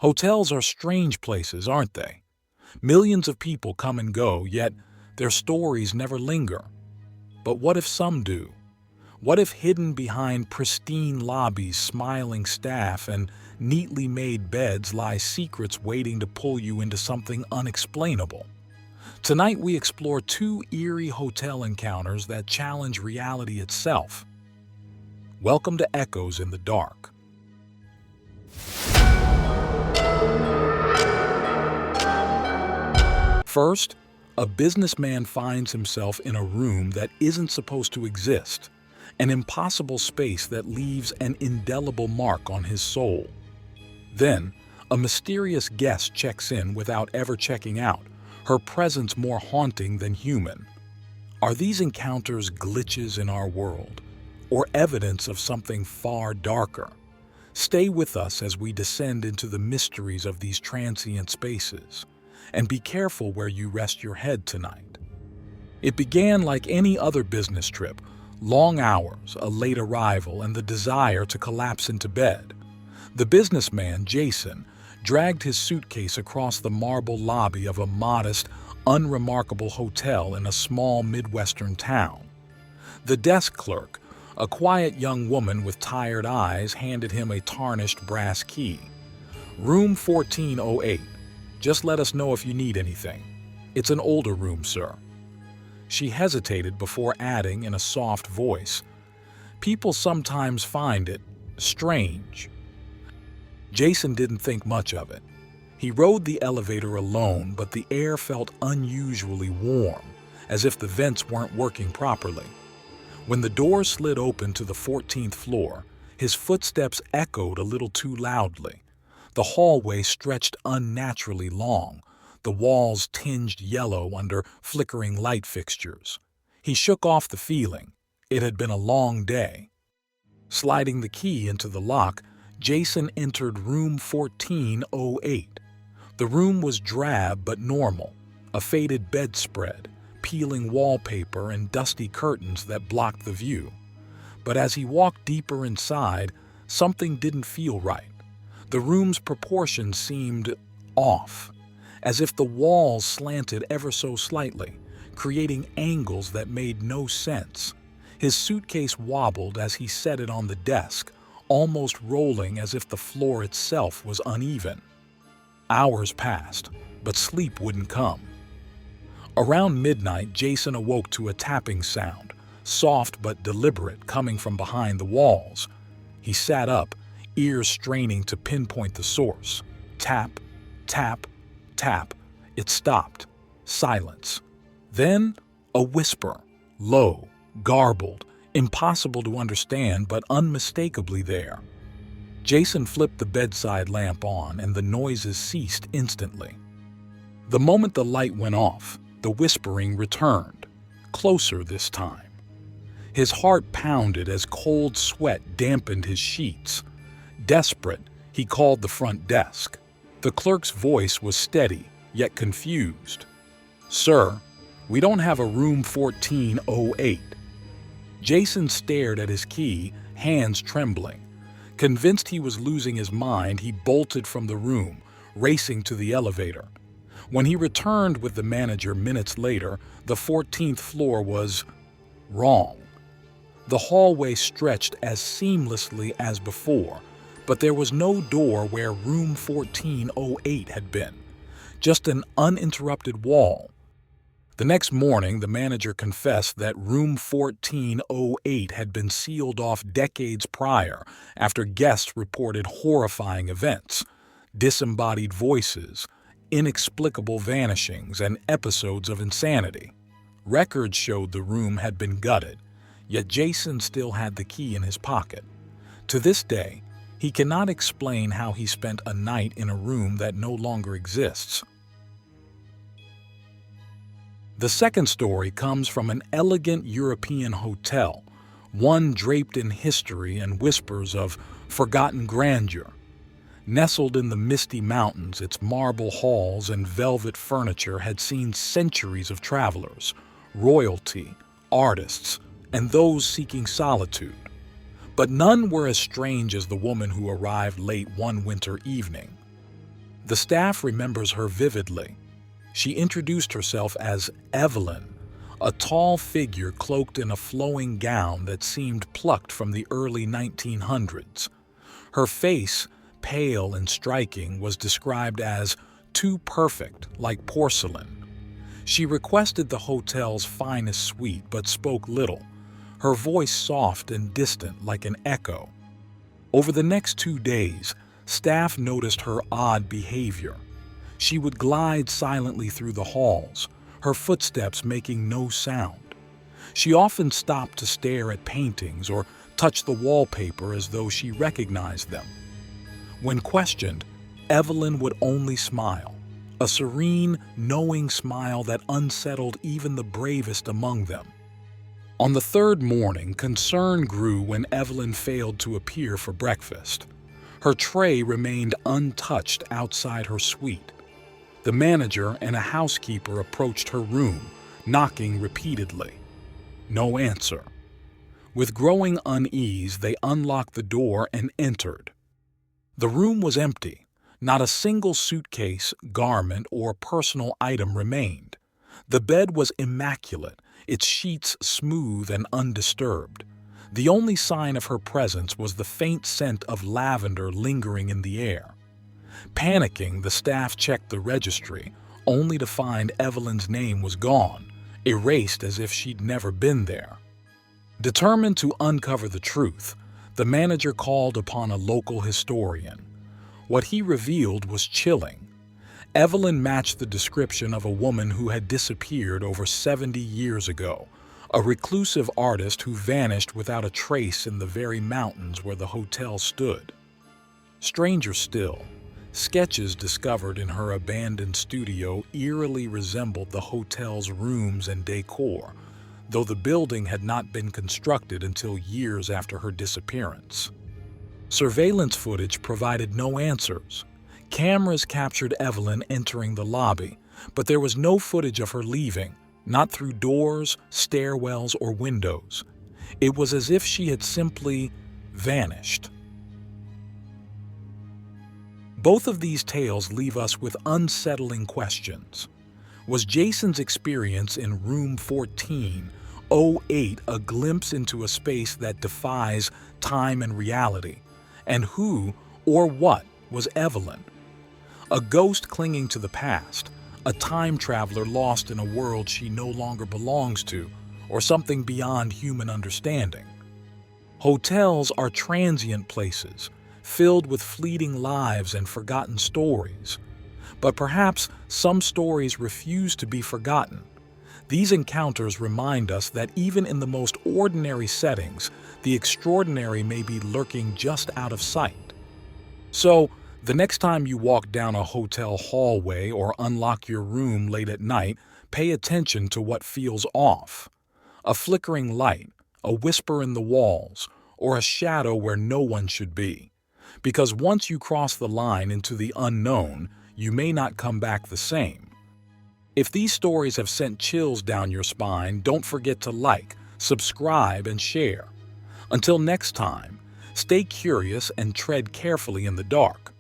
Hotels are strange places, aren't they? Millions of people come and go, yet their stories never linger. But what if some do? What if hidden behind pristine lobbies, smiling staff, and neatly made beds lie secrets waiting to pull you into something unexplainable? Tonight we explore two eerie hotel encounters that challenge reality itself. Welcome to Echoes in the Dark. First, a businessman finds himself in a room that isn't supposed to exist, an impossible space that leaves an indelible mark on his soul. Then, a mysterious guest checks in without ever checking out, her presence more haunting than human. Are these encounters glitches in our world, or evidence of something far darker? Stay with us as we descend into the mysteries of these transient spaces, and be careful where you rest your head tonight. It began like any other business trip: long hours, a late arrival, and the desire to collapse into bed. The businessman, Jason, dragged his suitcase across the marble lobby of a modest, unremarkable hotel in a small Midwestern town. The desk clerk, a quiet young woman with tired eyes, handed him a tarnished brass key. "Room 1408. Just let us know if you need anything. It's an older room, sir." She hesitated before adding in a soft voice, "People sometimes find it strange." Jason didn't think much of it. He rode the elevator alone, but the air felt unusually warm, as if the vents weren't working properly. When the door slid open to the 14th floor, his footsteps echoed a little too loudly. The hallway stretched unnaturally long, the walls tinged yellow under flickering light fixtures. He shook off the feeling. It had been a long day. Sliding the key into the lock, Jason entered room 1408. The room was drab but normal, a faded bedspread, peeling wallpaper, and dusty curtains that blocked the view. But as he walked deeper inside, something didn't feel right. The room's proportions seemed off, as if the walls slanted ever so slightly, creating angles that made no sense. His suitcase wobbled as he set it on the desk, almost rolling as if the floor itself was uneven. Hours passed, but sleep wouldn't come. Around midnight, Jason awoke to a tapping sound, soft but deliberate, coming from behind the walls. He sat up, ears straining to pinpoint the source. Tap, tap, tap. It stopped. Silence. Then a whisper, low, garbled, impossible to understand, but unmistakably there. Jason flipped the bedside lamp on, and the noises ceased instantly. The moment the light went off, the whispering returned, closer this time. His heart pounded as cold sweat dampened his sheets. Desperate, he called the front desk. The clerk's voice was steady, yet confused. "Sir, we don't have a room 1408. Jason stared at his key, hands trembling. Convinced he was losing his mind, he bolted from the room, racing to the elevator. When he returned with the manager minutes later, the 14th floor was wrong. The hallway stretched as seamlessly as before, but there was no door where room 1408 had been, just an uninterrupted wall. The next morning, the manager confessed that room 1408 had been sealed off decades prior after guests reported horrifying events, disembodied voices, inexplicable vanishings, and episodes of insanity. Records showed the room had been gutted, yet Jason still had the key in his pocket. To this day, he cannot explain how he spent a night in a room that no longer exists. The second story comes from an elegant European hotel, one draped in history and whispers of forgotten grandeur. Nestled in the misty mountains, its marble halls and velvet furniture had seen centuries of travelers, royalty, artists, and those seeking solitude. But none were as strange as the woman who arrived late one winter evening. The staff remembers her vividly. She introduced herself as Evelyn, a tall figure cloaked in a flowing gown that seemed plucked from the early 1900s. Her face, pale and striking, was described as too perfect, like porcelain. She requested the hotel's finest suite but spoke little, her voice soft and distant like an echo. Over the next 2 days, staff noticed her odd behavior. She would glide silently through the halls, her footsteps making no sound. She often stopped to stare at paintings or touch the wallpaper as though she recognized them. When questioned, Evelyn would only smile, a serene, knowing smile that unsettled even the bravest among them. On the third morning, concern grew when Evelyn failed to appear for breakfast. Her tray remained untouched outside her suite. The manager and a housekeeper approached her room, knocking repeatedly. No answer. With growing unease, they unlocked the door and entered. The room was empty. Not a single suitcase, garment, or personal item remained. The bed was immaculate, its sheets smooth and undisturbed. The only sign of her presence was the faint scent of lavender lingering in the air. Panicking, the staff checked the registry, only to find Evelyn's name was gone, erased as if she'd never been there. Determined to uncover the truth, the manager called upon a local historian. What he revealed was chilling. Evelyn matched the description of a woman who had disappeared over 70 years ago, a reclusive artist who vanished without a trace in the very mountains where the hotel stood. Stranger still, sketches discovered in her abandoned studio eerily resembled the hotel's rooms and decor, though the building had not been constructed until years after her disappearance. Surveillance footage provided no answers. Cameras captured Evelyn entering the lobby, but there was no footage of her leaving, not through doors, stairwells, or windows. It was as if she had simply vanished. Both of these tales leave us with unsettling questions. Was Jason's experience in room 1408 a glimpse into a space that defies time and reality? And who or what was Evelyn? A ghost clinging to the past, a time traveler lost in a world she no longer belongs to, or something beyond human understanding? Hotels are transient places, filled with fleeting lives and forgotten stories. But perhaps some stories refuse to be forgotten. These encounters remind us that even in the most ordinary settings, the extraordinary may be lurking just out of sight. So, the next time you walk down a hotel hallway or unlock your room late at night, pay attention to what feels off. A flickering light, a whisper in the walls, or a shadow where no one should be. Because once you cross the line into the unknown, you may not come back the same. If these stories have sent chills down your spine, don't forget to like, subscribe, and share. Until next time, stay curious and tread carefully in the dark.